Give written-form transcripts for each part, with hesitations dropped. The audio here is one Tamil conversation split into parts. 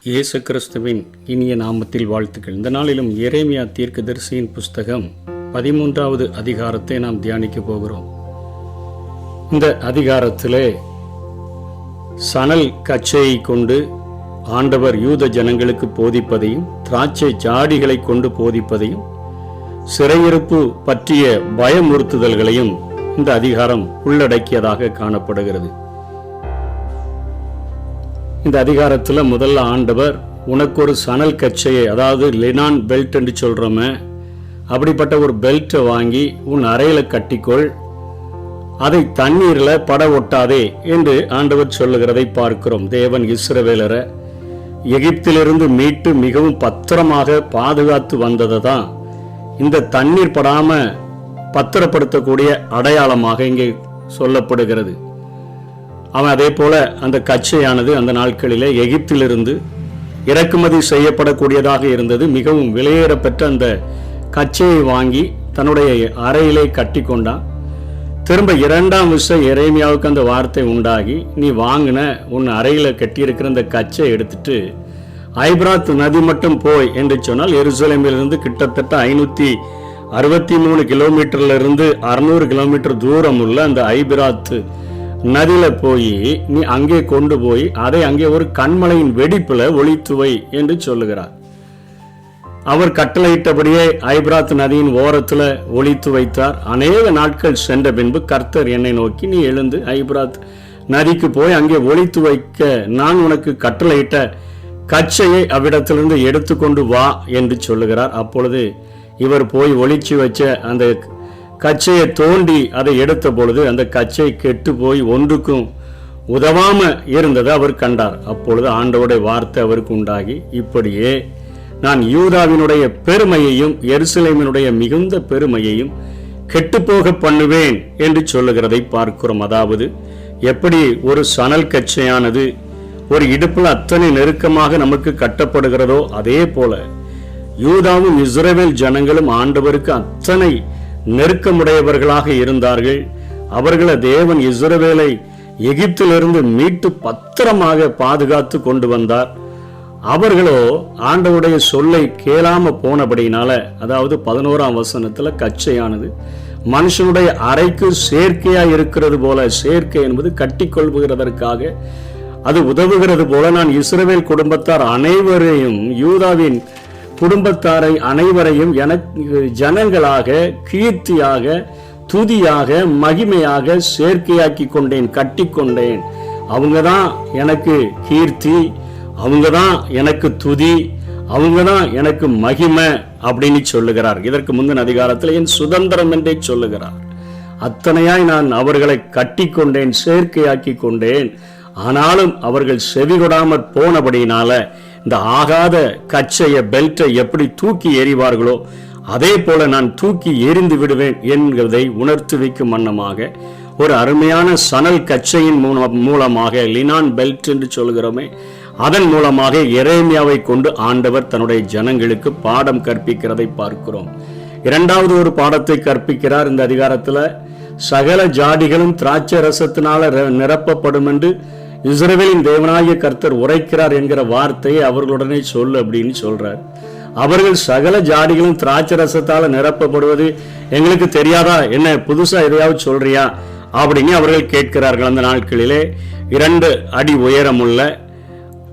இயேசு கிறிஸ்துவின் இனிய நாமத்தில் வாழ்த்துக்கள். இந்த நாளிலும் எரேமியா தீர்க்கதரிசியின் புஸ்தகம் 13வது அதிகாரத்தை நாம் தியானிக்க போகிறோம். இந்த அதிகாரத்திலே சணல் கச்சையை கொண்டு ஆண்டவர் யூத ஜனங்களுக்கு போதிப்பதையும், திராட்சை ஜாடிகளை கொண்டு போதிப்பதையும், சிறையிருப்பு பற்றிய பயமுறுத்துதல்களையும் இந்த அதிகாரம் உள்ளடக்கியதாக காணப்படுகிறது. இந்த அதிகாரத்தில் முதல்ல ஆண்டவர் உனக்கு ஒரு சணல் கச்சையை, அதாவது லினான் பெல்ட் என்று சொல்கிறோமே, அப்படிப்பட்ட ஒரு பெல்ட்டை வாங்கி உன் அறையில் கட்டிக்கொள், அதை தண்ணீரில் பட ஒட்டாதே என்று ஆண்டவர் சொல்லுகிறதை பார்க்கிறோம். தேவன் இஸ்ரவேலரை எகிப்திலிருந்து மீட்டு மிகவும் பத்திரமாக பாதுகாத்து வந்ததை தான் இந்த தண்ணீர் படாமல் பத்திரப்படுத்தக்கூடிய அடையாளமாக இங்கே சொல்லப்படுகிறது. அவன் அதே போல அந்த கச்சையானது அந்த நாட்களிலே எகிப்திலிருந்து இறக்குமதி செய்யப்படக்கூடியதாக இருந்தது. மிகவும் விலையேறப்பெற்ற அந்த கச்சையை வாங்கி தன்னுடைய அறையிலே கட்டி கொண்டான். திரும்ப இரண்டாம் விஷயம் எரேமியாவுக்கு அந்த வார்த்தை உண்டாகி, நீ வாங்கின உன் அறையில் கட்டியிருக்கிற அந்த கச்சை எடுத்துட்டு ஐபிராத் நதி மட்டும் போய் என்று சொன்னால், எருசலேமிலிருந்து கிட்டத்தட்ட 563 கிலோமீட்டர்லிருந்து 600 கிலோமீட்டர் தூரம் உள்ள அந்த ஐபிராத் நதியில் போய் நீ அங்கே கொண்டு போய் அதை அங்கே ஒரு கண்மலையின் வெடிப்பில் ஒளித்துவை என்று சொல்லுகிறார். அவர் கட்டளையிட்டபடியே ஐபிராத் நதியின் ஓரத்தில் ஒளித்து வைத்தார். அநேக நாட்கள் சென்ற பின்பு கர்த்தர் என்னை நோக்கி, நீ எழுந்து ஐபிராத் நதிக்கு போய் அங்கே ஒளித்து வைக்க நான் உனக்கு கட்டளையிட்ட கச்சையை அவ்விடத்திலிருந்து எடுத்துக்கொண்டு வா என்று சொல்லுகிறார். அப்பொழுது இவர் போய் ஒளிச்சு வச்ச அந்த கச்சையை தோண்டி அதை எடுத்த பொழுது அந்த கச்சை கெட்டு போய் ஒன்றுக்கும் உதவாம இருந்ததை அவர் கண்டார். அப்பொழுது ஆண்டவருடைய வார்த்தை அவருக்கு உண்டாகி, இப்படியே நான் யூதாவினுடைய பெருமையையும் எருசலேமினுடைய மிகுந்த பெருமையையும் கெட்டுப்போக பண்ணுவேன் என்று சொல்லுகிறதை பார்க்கிறோம். அதாவது எப்படி ஒரு சணல் கச்சையானது ஒரு இடுப்பில் அத்தனை நெருக்கமாக நமக்கு கட்டப்படுகிறதோ, அதே போல யூதாவும் இஸ்ரவேல் ஜனங்களும் ஆண்டவருக்கு அத்தனை நெருக்கமுடையவர்களாக இருந்தார்கள். அவர்களை தேவன் இஸ்ரவேலை எகிப்திலிருந்து மீட்டு பத்திரமாக பாதுகாத்து கொண்டு வந்தார். அவர்களோ ஆண்டவருடைய சொல்லை கேளாம போனபடினால, அதாவது 11ஆம் வசனத்துல கச்சையானது மனுஷனுடைய அறைக்கு சேர்க்கையா இருக்கிறது போல, சேர்க்கை என்பது கட்டிக்கொள்வதற்காக அது உதவுகிறது போல, நான் இஸ்ரவேல் குடும்பத்தார் அனைவரையும், யூதாவின் குடும்பத்தாரை அனைவரையும் எனக்கு ஜனங்களாக, கீர்த்தியாக, துதியாக, மகிமையாக சேர்க்கையாக்கி கொண்டேன், கட்டி கொண்டேன். அவங்க தான் எனக்கு கீர்த்தி, அவங்க தான் எனக்கு துதி, அவங்க தான் எனக்கு மகிமை அப்படின்னு சொல்லுகிறார். இதற்கு முந்தின அதிகாரத்தில் என் சுதந்திரம் என்றே சொல்லுகிறார். அத்தனையாய் நான் அவர்களை கட்டி கொண்டேன், சேர்க்கையாக்கி கொண்டேன். ஆனாலும் அவர்கள் செவிகொடாமற் போனபடினால இந்த ஆகாத கச்சைய பெல்ட்டை எப்படி தூக்கி எறிவார்களோ அதே போல நான் தூக்கி எறிந்து விடுவேன் என்கிறதை உணர்த்து வைக்கும் வண்ணமாக ஒரு அருமையான சணல் கச்சையின் மூலமாக, லினான் பெல்ட் என்று சொல்கிறோமே, அதன் மூலமாக எரேமியாவை கொண்டு ஆண்டவர் தன்னுடைய ஜனங்களுக்கு பாடம் கற்பிக்கிறதை பார்க்கிறோம். இரண்டாவது ஒரு பாடத்தை கற்பிக்கிறார் இந்த அதிகாரத்தில். சகல ஜாடிகளும் திராட்சை ரசத்தினால நிரப்பப்படும் என்று இஸ்ரவேலின் தேவனாகிய கர்த்தர் உரைக்கிறார் என்கிற வார்த்தையை அவர்களுடனே சொல்லு அப்படின்னு சொல்றார். அவர்கள் சகல ஜாடிகளும் திராட்சை ரசத்தால நிரப்பப்படுவது எங்களுக்கு தெரியாதா, என்ன புதுசா எதையாவது சொல்றியா அப்படின்னு அவர்கள் கேட்கிறார்கள். அந்த நாட்களிலே 2 அடி உயரமுள்ள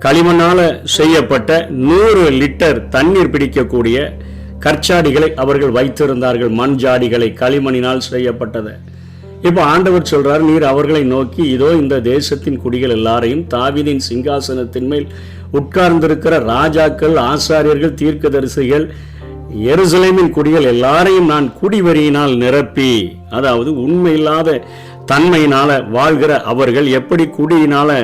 களிமண்ணால செய்யப்பட்ட 100 லிட்டர் தண்ணீர் பிடிக்கக்கூடிய கற்சாடிகளை அவர்கள் வைத்திருந்தார்கள். மண் ஜாடிகளை, களிமண்ணினால் செய்யப்பட்டதை. இப்போ ஆண்டவர் சொல்றார், நீர் அவர்களை நோக்கி, இதோ இந்த தேசத்தின் குடிகள் எல்லாரையும், தாவீதின் சிங்காசனத்தின் மேல் உட்கார்ந்திருக்கிற ராஜாக்கள், ஆசாரியர்கள், தீர்க்கதரிசிகள், எருசலேமின் குடிகள் எல்லாரையும் நான் குடிவரியினால் நிரப்பி, அதாவது உண்மை இல்லாத தன்மையினால வாழ்கிற அவர்கள் எப்படி குடியினால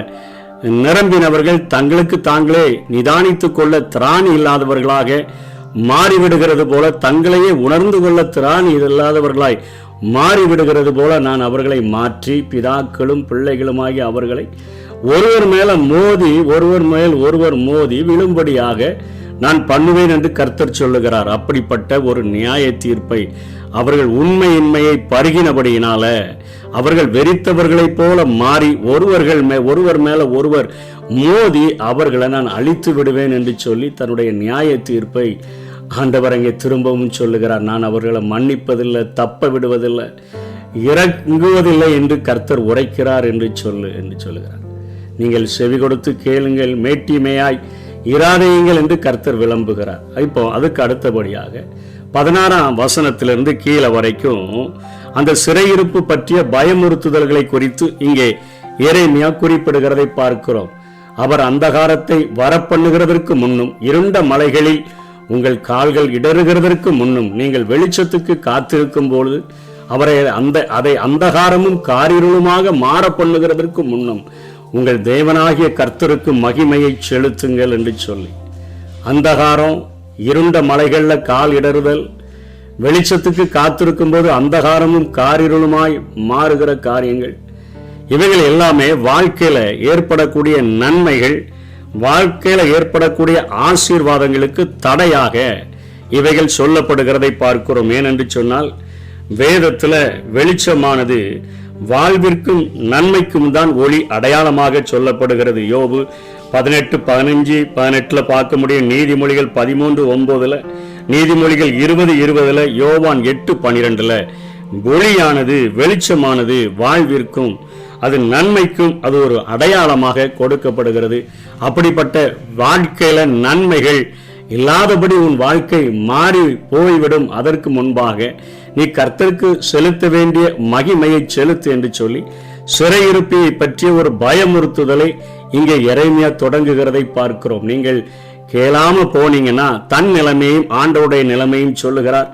நிரம்பினவர்கள் தங்களுக்கு தாங்களே நிதானித்து கொள்ள திராணி இல்லாதவர்களாக மாறிவிடுகிறது போல, தங்களையே உணர்ந்து கொள்ள திராணி இல்லாதவர்களாய் மாறிவிடுகிறது போல நான் அவர்களை மாற்றி, பிதாக்களும் பிள்ளைகளுமாகி அவர்களை ஒருவர் மேல் ஒருவர் மோதி விழும்படியாக நான் பண்ணுவேன் என்று கர்த்தர் சொல்லுகிறார். அப்படிப்பட்ட ஒரு நியாய தீர்ப்பை அவர்கள் உண்மையின்மையை பருகினபடியினால அவர்கள் வெறித்தவர்களைப் போல மாறி ஒருவர் மேல ஒருவர் மோதி அவர்களை நான் அழித்து விடுவேன் என்று சொல்லி தன்னுடைய நியாய தீர்ப்பை ஆண்டவர் அங்கே திரும்பவும் சொல்லுகிறார். நான் அவர்களை மன்னிப்பதில்லை, தப்ப விடுவதில்லை, இறங்குவதில்லை என்று கர்த்தர் உரைக்கிறார் என்று சொல்லுகிறார். நீங்கள் செவி கொடுத்து கேளுங்கள், மேட்டிமையாய் இராதேயுங்கள் என்று கர்த்தர் விளம்புகிறார். இப்போ அதுக்கு அடுத்தபடியாக 16ஆம் வசனத்திலிருந்து கீழே வரைக்கும் அந்த சிறையிருப்பு பற்றிய பயமுறுத்துதல்களை குறித்து இங்கே எரேமியா குறிப்பிடுகிறதை பார்க்கிறோம். அவர் அந்தகாரத்தை வரப்பண்ணுகிறதற்கு முன்னும், இருண்ட மலைகளில் உங்கள் கால்கள் இடறுகிறதற்கு முன்னும், நீங்கள் வெளிச்சத்துக்கு காத்திருக்கும் பொழுது அவரை அதை அந்தகாரமும் காரிருளுமாக மாற பண்ணுகிறதற்கு முன்னும் உங்கள் தேவனாகிய கர்த்தருக்கு மகிமையை செலுத்துங்கள் என்று சொல்லி, அந்தகாரம், இருண்ட மலைகள்ல கால் இடறுதல், வெளிச்சத்துக்கு காத்திருக்கும் போது அந்தகாரமும் காரிருளுமாய் மாறுகிற காரியங்கள், இவைகள் எல்லாமே வாழ்க்கையில ஏற்படக்கூடிய நன்மைகள், வாழ்க்கையில ஏற்படக்கூடிய ஆசீர்வாதங்களுக்கு தடையாக இவைகள் சொல்லப்படுகிறதை பார்க்கிறோம். ஏனென்று சொன்னால் வேதத்துல வெளிச்சமானது வாழ்விற்கும் நன்மைக்கும் தான் ஒளி அடையாளமாக சொல்லப்படுகிறது. யோபு 18:15-18 பார்க்க முடியும். நீதிமொழிகள் 13:9, நீதிமொழிகள் 20:20, யோவான் 8:12 ஒளியானது, வெளிச்சமானது வாழ்விற்கும் அது நன்மைக்கும் அது ஒரு அடையாளமாக கொடுக்கப்படுகிறது. அப்படிப்பட்ட வாழ்க்கையில நன்மைகள் இல்லாதபடி உன் வாழ்க்கை மாறி போய்விடும். அதற்கு முன்பாக நீ கர்த்தருக்கு செலுத்த வேண்டிய மகிமையை செலுத்து என்று சொல்லி சிறையிருப்பை பற்றிய ஒரு பயமுறுத்துதலை இங்கே எரேமியா தொடங்குகிறதை பார்க்கிறோம். நீங்கள் கேளாம போனீங்கன்னா தன் நிலைமையும் ஆண்டவருடைய நிலைமையும் சொல்லுகிறார்.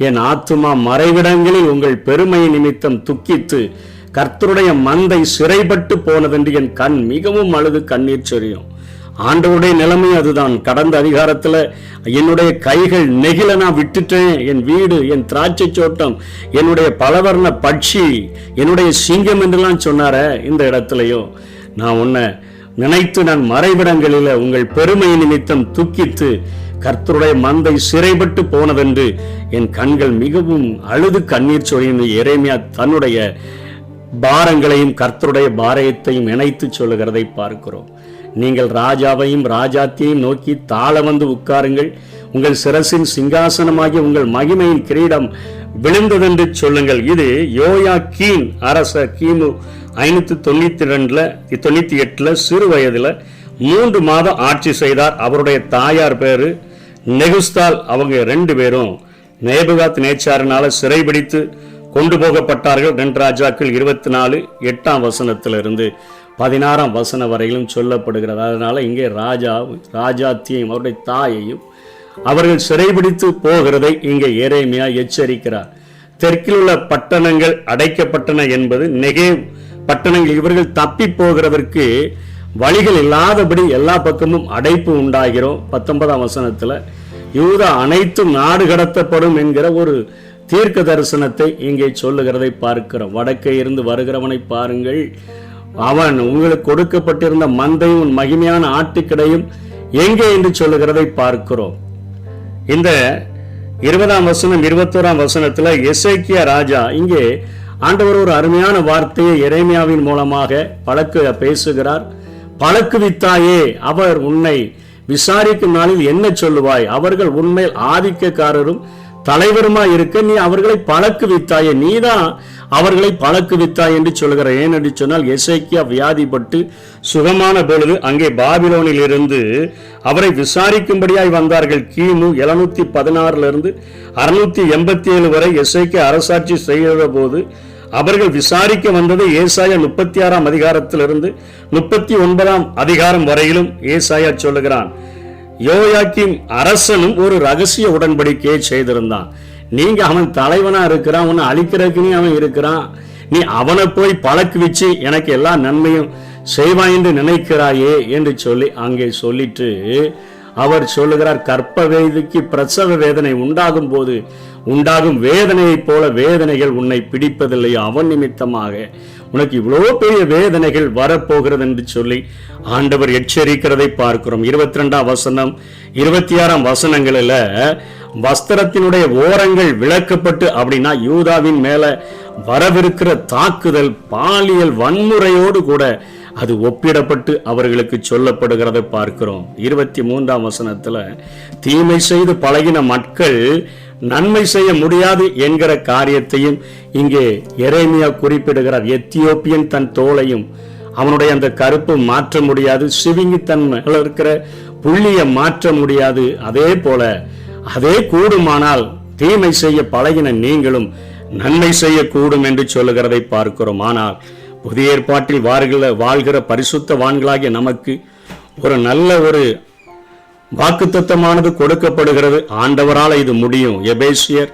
என் ஆத்துமா மறைவிடங்களில் உங்கள் பெருமை நிமித்தம் துக்கித்து கர்த்தருடைய மந்தை சிறைப்பட்டு போனதென்று என் கண் மிகவும் அழுது கண்ணீர் சொரியும். ஆண்டவருடைய நிலைமை அதுதான். கடந்த அதிகாரத்துல என்னுடைய கைகள் நெகிழ நான் விட்டுட்டேன், என் வீடு, என் திராட்சை தோட்டம், என்னுடைய பலவர்ண பட்சி, என்னுடைய சிங்கம் என்றெல்லாம் சொன்னார. இந்த இடத்துலயோ நான் உன்னை நினைத்து நான் மறைவிடங்களில உங்கள் பெருமை நிமித்தம் துக்கித்து கர்த்தருடைய மந்தை சிறைப்பட்டு போனதென்று என் கண்கள் மிகவும் அழுது கண்ணீர் சொரியும். எரேமியா தன்னுடைய பாரங்களையும் கர்த்தருடைய பாரயத்தையும் இணைத்து சொல்லுகிறதை பார்க்கிறோம். நீங்கள் ராஜாவையும் ராஜாத்தியையும் நோக்கி தாழ வந்து உட்காருங்கள், உங்கள் சிரசின் சிங்காசனமாகிய உங்கள் மகிமையின் கிரீடம் விழுந்ததென்று சொல்லுங்கள். இது யோயாக்கீன் அரசர் கிமு 592-98 சிறு வயதுல 3 மாதம் ஆட்சி செய்தார். அவருடைய தாயார் பேரு நெகுஸ்தால். அவங்க 2 பேரும் நேபுகாத் நேச்சாரினால சிறைபிடித்து கொண்டு போகப்பட்டார்கள். 2 ராஜாக்கள் 24:8 வசனத்திலிருந்து 16 வசனம் வரையிலும் சொல்லப்படுகிறது. அதனால இங்கே ராஜாத்தியையும் அவருடைய தாயையும் அவர்கள் சிறைபிடித்து போகிறதை இங்கே எரேமியா எச்சரிக்கிறார். தெற்கில் உள்ள பட்டணங்கள் அடைக்கப்பட்டன என்பது நெகேவ் பட்டணங்கள். இவர்கள் தப்பி போகிறதற்கு வழிகள் இல்லாதபடி எல்லா பக்கமும் அடைப்பு உண்டாகிறோம். 19 வசனத்துல யூதா அனைத்தும் நாடு கடத்தப்படும் என்கிற ஒரு தீர்க்க தரிசனத்தை இங்கே சொல்லுகிறதை பார்க்கிறோம். வடக்கே இருந்து வருகிறவனை பாருங்கள், அவன் உங்களுக்கு கொடுக்கப்பட்டிருந்த மந்தையும் உன் மகிமையான ஆட்டுக்கிடையும் எங்கே என்று சொல்லுகிறதை பார்க்கிறோம். இந்த 20ஆம் வசனம் 21ஆம் வசனத்துல எசேக்கியா ராஜா இங்கே ஆண்டவர் ஒரு அருமையான வார்த்தையை எரேமியாவின் மூலமாக பேசுகிறார். பழக்குவித்தாயே, அவர் உன்னை விசாரிக்கும் நாளில் என்ன சொல்லுவாய்? அவர்கள் உண்மையில் ஆதிக்கக்காரரும் தலைவருமா இருக்க நீ அவர்களை பழக்குவித்தாயே, நீதான் அவர்களை பழக்குவித்தாய் என்று சொல்கிறார். ஏனென்று சொன்னால் எசேக்கியா வியாதிப்பட்டு சுகமான பொழுது அங்கே பாபிலோனில் இருந்து அவரை விசாரிக்கும்படியாய் வந்தார்கள். கிமு 716 687 வரை எசேக்கியா அரசாட்சி செய்கிற போது அவர்கள் விசாரிக்க வந்தது ஏசாயா 36ஆம் அதிகாரத்திலிருந்து 39ஆம் அதிகாரம் வரையிலும் ஏசாயா சொல்லுகிறான். யோயாக்கீம் அரசனும் ஒரு ரகசிய உடன்படிக்கையை செய்திருந்தான். நீங்க அவன் தலைவனா இருக்கிறான், உன்னை அழிக்கிறதுக்கு அவன் இருக்கிறான், நீ அவனை போய் பழக்கு வச்சு எனக்கு எல்லா நன்மையும் செய்வாய் என்று நினைக்கிறாயே என்று சொல்லி அங்கே சொல்லிட்டு அவர் சொல்லுகிறார், கற்ப வேதிக்கு பிரசவ வேதனை உண்டாகும் போது உண்டாகும் வேதனையைப் போல வேதனைகள் உன்னை பிடிப்பதில்லையோ, அவன் நிமித்தமாக உனக்கு இவ்வளவு பெரிய வேதனைகள் வரப்போகிறது என்று சொல்லி ஆண்டவர் எச்சரிக்கிறதை பார்க்கிறோம். 22ஆம் வசனம் 26ஆம் வசனங்களில் வஸ்திரத்தினுடைய ஓரங்கள் விளக்கப்பட்டு, அப்படின்னா யூதாவின் மேல வரவிருக்கிற தாக்குதல் பாலியல் வன்முறையோடு கூட அது ஒப்பிடப்பட்டு அவர்களுக்கு சொல்லப்படுகிறதை பார்க்கிறோம். 23ஆம் வசனத்துல தீமை செய்து பழகின மக்கள் நன்மை செய்ய முடியாது என்கிற காரியத்தையும் இங்கே எரேமியா குறிப்பிடுகிறார். எத்தியோப்பியன் தன் தோலையும் அவனுடைய அந்த கருப்பு மாற்ற முடியாது, சிவிங்கி தன் மேல இருக்கிற புள்ளிய மாற்ற முடியாது. அதே போல அதே கூடுமானால் தீமை செய்ய பழகின நீங்களும் நன்மை செய்யக்கூடும் என்று சொல்லுகிறதை பார்க்கிறோம். ஆனால் புதிய ஏற்பாட்டில் வாழ்கிற பரிசுத்தவான்களாகிய நமக்கு ஒரு நல்ல ஒரு வாக்குத்தத்தமானது கொடுக்கப்படுகிறது. ஆண்டவரால் இது முடியும். எபேசியர்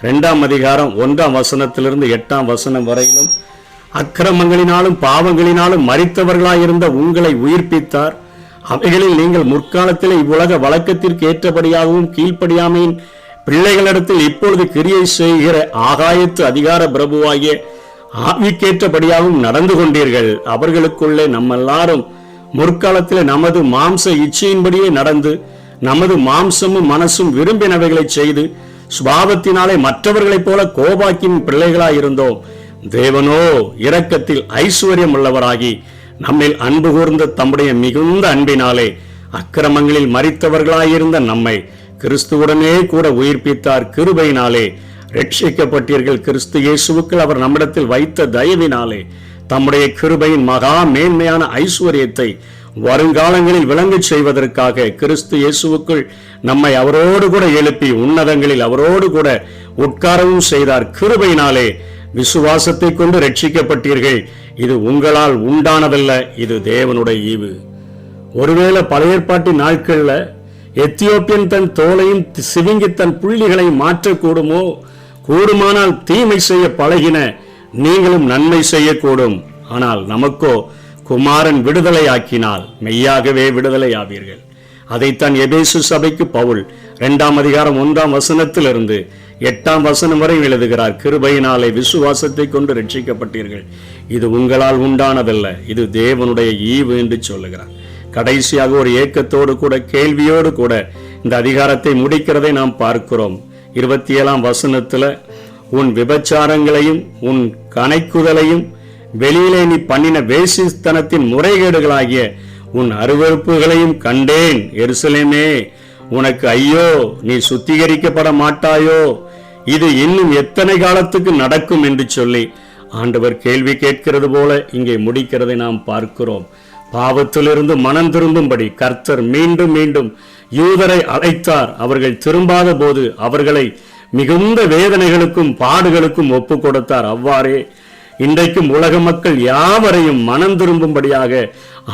2ஆம் அதிகாரம் 1ஆம் வசனத்திலிருந்து 8ஆம் வசனம் வரையிலும் அக்கிரமங்களினாலும் பாவங்களினாலும் மரித்தவர்களாயிருந்த உங்களை உயிர்ப்பித்தார். அவைகளில் நீங்கள் முற்காலத்தில் இவ்வுலக வழக்கத்திற்கு ஏற்றபடியாகவும் கீழ்ப்படியாமையின் பிள்ளைகளிடத்தில் இப்பொழுது கிரியை செய்கிற ஆகாயத்து அதிகார பிரபுவாகிய ஆவிக்கேற்றபடியாகவும் நடந்து கொண்டீர்கள். அவர்களுக்குள்ளே நம்மெல்லாரும் முற்காலத்தில் நமது மாம்ச இச்சையின்படியே நடந்து நமது மாம்சமும் மனசும் விரும்பினவைகளை செய்து சுபாவத்தினாலே மற்றவர்களைப் போல கோபாக்கின் பிள்ளைகளாய் இருந்தோம். தேவனோ இரக்கத்தில் ஐஸ்வர்யம் உள்ளவராகி நம்மில் அன்பு கூர்ந்த தம்முடைய மிகுந்த அன்பினாலே அக்கிரமங்களில் மரித்தவர்களாயிருந்த நம்மை கிறிஸ்துவுடனே கூட உயிர்ப்பித்தார். கிருபையினாலே ரட்சிக்கப்பட்டீர்கள். கிறிஸ்து இயேசுவுக்குள் அவர் நம்மிடத்தில் வைத்த தயவினாலே தம்முடைய கிருபையின் மகா மேன்மையான ஐஸ்வர்யத்தை வருங்காலங்களில் விளங்கச் செய்வதற்காக கிறிஸ்து இயேசுவுக்குள் நம்மை அவரோடு கூட எழுப்பி உன்னதங்களில் அவரோடு கூட உட்காரவும் செய்தார். கிருபையினாலே விசுவாசத்தை கொண்டு ரட்சிக்கப்பட்டீர்கள். இது உங்களால் உண்டானதல்ல, இது தேவனுடைய ஈவு. ஒருவேளை பழைய ஏற்பாட்டின் நாட்கள்ல எத்தியோப்பியன் தன் தோலையும் சிவிங்கி தன் புள்ளிகளை மாற்றக்கூடுமோ? கூடுமானால் தீமை செய்ய பழகின நீங்களும் நன்மை செய்யக்கூடும். ஆனால் நமக்கோ குமாரன் விடுதலை ஆக்கினால் மெய்யாகவே விடுதலை ஆவீர்கள். அதைத்தான் எபேசு சபைக்கு பவுல் 2ஆம் அதிகாரம் 1ஆம் வசனத்திலிருந்து 8ஆம் வசனம் வரை எழுதுகிறார். கிருபையினாலே விசுவாசத்தை கொண்டு ரட்சிக்கப்பட்டீர்கள். இது உங்களால் உண்டானதல்ல, இது தேவனுடைய ஈவு என்று சொல்லுகிறார். கடைசியாக ஒரு ஏக்கத்தோடு கூட கேள்வியோடு கூட இந்த அதிகாரத்தை முடிக்கிறதை நாம் பார்க்கிறோம். 27ஆம் வசனத்துல உன் விபச்சாரங்களையும் உன் கணைக்குதலையும் வெளியிலே நீ பண்ணின வேசித்தனத்தின் முறைகேடுகளாகிய உன் அருவருப்புகளையும் கண்டேன். எருசலேமே உனக்கு ஐயோ, நீ சுத்திகரிக்கப்பட மாட்டாயோ, இது இன்னும் எத்தனை காலத்துக்கு நடக்கும் என்று சொல்லி ஆண்டவர் கேள்வி கேட்கிறது போல இங்கே முடிக்கிறதை நாம் பார்க்கிறோம். பாவத்திலிருந்து மனம் திரும்பும்படி கர்த்தர் மீண்டும் மீண்டும் யூதரை அழைத்தார். அவர்கள் திரும்பாத போது அவர்களை மிகுந்த வேதனைகளுக்கும் பாடுகளுக்கும் ஒப்பு கொடுத்தார். அவ்வாறே இன்றைக்கும் உலக மக்கள் யாவரையும் மனம் திரும்பும்படியாக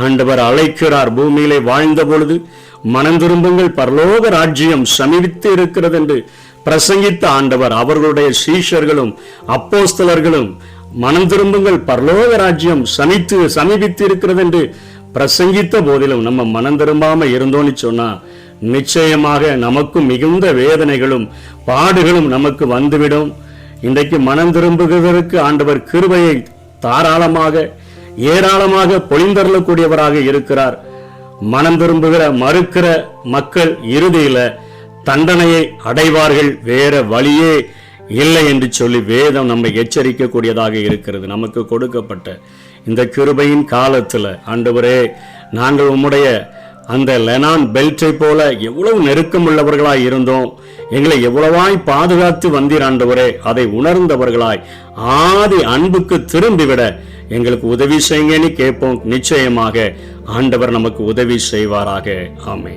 ஆண்டவர் அழைக்கிறார். பூமியிலே வாழ்ந்த பொழுது மனம் திரும்புங்கள், பரலோக ராஜ்யம் சமீபித்து இருக்கிறது என்று பிரசங்கித்த ஆண்டவர் அவர்களுடைய சீஷர்களும் அப்போஸ்தலர்களும் மனம் திரும்புங்கள், பரலோக ராஜ்யம் சமீபித்து இருக்கிறது என்று பிரசங்கித்த போதிலும் நம்ம மனம் திரும்பாம இருந்தோன்னு சொன்னா நிச்சயமாக நமக்கும் மிகுந்த வேதனைகளும் பாடுகளும் நமக்கு வந்துவிடும். இன்றைக்கு மனம் திரும்புகிறதற்கு ஆண்டவர் கிருபையை தாராளமாக ஏராளமாக பொழிந்தருளக்கூடியவராக இருக்கிறார். மனம் திரும்புகிற மறுக்கிற மக்கள் இறுதியில தண்டனையை அடைவார்கள், வேற வழியே இல்லை என்று சொல்லி வேதம் நம்மை எச்சரிக்கக்கூடியதாக இருக்கிறது. நமக்கு கொடுக்கப்பட்ட இந்த கிருபையின் காலத்துல ஆண்டவரே, நாங்கள் உம்முடைய அந்த லெனான் பெல்ட்டை போல எவ்வளவு நெருக்கம் உள்ளவர்களாய் இருந்தோம், எங்களை எவ்வளவாய் பாதுகாத்து வந்தீர் ஆண்டவரே. அதை உணர்ந்தவர்களாய் ஆதி அன்புக்கு திரும்பிவிட எங்களுக்கு உதவி செய்யுங்கன்னு கேட்போம். நிச்சயமாக ஆண்டவர் நமக்கு உதவி செய்வாராக. ஆமென்.